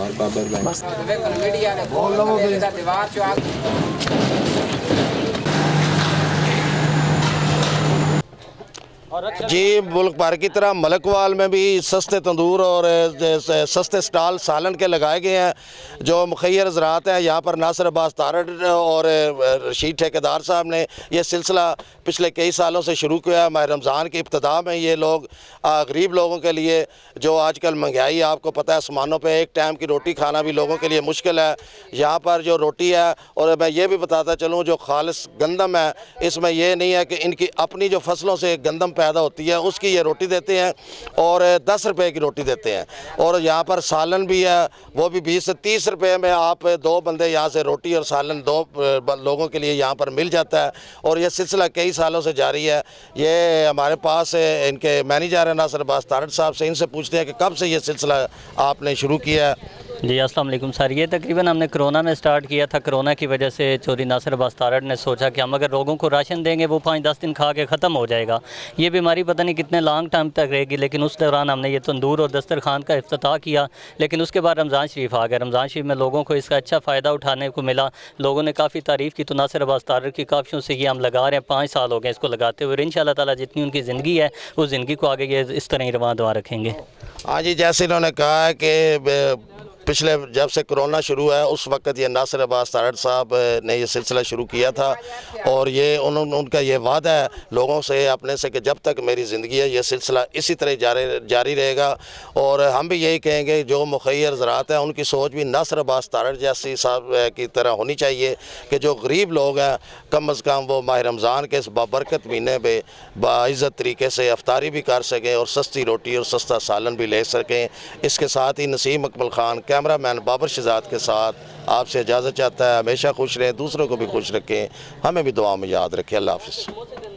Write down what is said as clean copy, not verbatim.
और बाबर भाई जी, मुल्क भर की तरह मलकवाल में भी सस्ते तंदूर और सस्ते स्टॉल सालन के लगाए गए हैं। जो मुखैर ज़रात हैं यहाँ पर नासिर अब्बास तारड़ और रशीद ठेकेदार साहब ने ये सिलसिला पिछले कई सालों से शुरू किया है। माह रमज़ान की इब्तिदा में ये लोग गरीब लोगों के लिए, जो आजकल महंगाई आपको पता है आसमानों पे, एक टाइम की रोटी खाना भी लोगों के लिए मुश्किल है। यहाँ पर जो रोटी है, और मैं ये भी बताता चलूँ, जो खालिस गंदम है, इसमें यह नहीं है कि इनकी अपनी जो फसलों से गंदम पैदा होती है उसकी ये रोटी देते हैं और 10 रुपए की रोटी देते हैं। और यहाँ पर सालन भी है, वो भी 20 से 30 रुपए में आप 2 बंदे यहाँ से रोटी और सालन 2 लोगों के लिए यहाँ पर मिल जाता है। और ये सिलसिला कई सालों से जारी है। ये हमारे पास इनके मैनेजर हैं नासिर अब्बास तारड़ साहब से, इनसे पूछते हैं कि कब से ये सिलसिला आपने शुरू किया है। जी अस्सलाम वालेकुम सर। ये तकरीबन हमने कोरोना में स्टार्ट किया था। कोरोना की वजह से चौधरी नासिर अब्बास तारड़ ने सोचा कि हम अगर लोगों को राशन देंगे वो 5-10 दिन खा के ख़त्म हो जाएगा, ये बीमारी पता नहीं कितने लॉन्ग टाइम तक रहेगी। लेकिन उस दौरान हमने ये तंदूर और दस्तरखान का इफ्तिताह किया। लेकिन उसके बाद रमज़ान शरीफ आ गया। रमज़ान शरीफ में लोगों को इसका अच्छा फ़ायदा उठाने को मिला। लोगों ने काफ़ी तारीफ़ की। तो नासिर अब्बास तारड़ की काफ़ियों से ये हम लगा रहे हैं, 5 साल हो गए इसको लगाते हुए। इंशाअल्लाह ताला जितनी उनकी ज़िंदगी है उस ज़िंदगी को आगे ये इस तरह ही रवां दुआ रखेंगे। हाँ जी, जैसे इन्होंने कहा है कि पिछले जब से कोरोना शुरू है उस वक्त ये नासिर अब्बास तारड़ साहब ने ये सिलसिला शुरू किया था। और ये उनका ये वादा है लोगों से, अपने से, कि जब तक मेरी ज़िंदगी है ये सिलसिला इसी तरह जारी रहेगा। और हम भी यही कहेंगे जो मुखैर ज़रात हैं उनकी सोच भी नासिर अब्बास तारड़ जैसी साहब की तरह होनी चाहिए कि जो गरीब लोग हैं कम अज़ कम वो माह रमज़ान के इस बाबरकत महीने में बाइज़्ज़त तरीके से अफ्तारी भी कर सकें और सस्ती रोटी और सस्ता सालन भी ले सकें। इसके साथ ही नसीम अकमल ख़ान, कैमरामैन बाबर शहजाद के साथ आपसे इजाज़त चाहता है। हमेशा खुश रहें, दूसरों को भी खुश रखें, हमें भी दुआ में याद रखें। अल्लाह हाफ़िज़।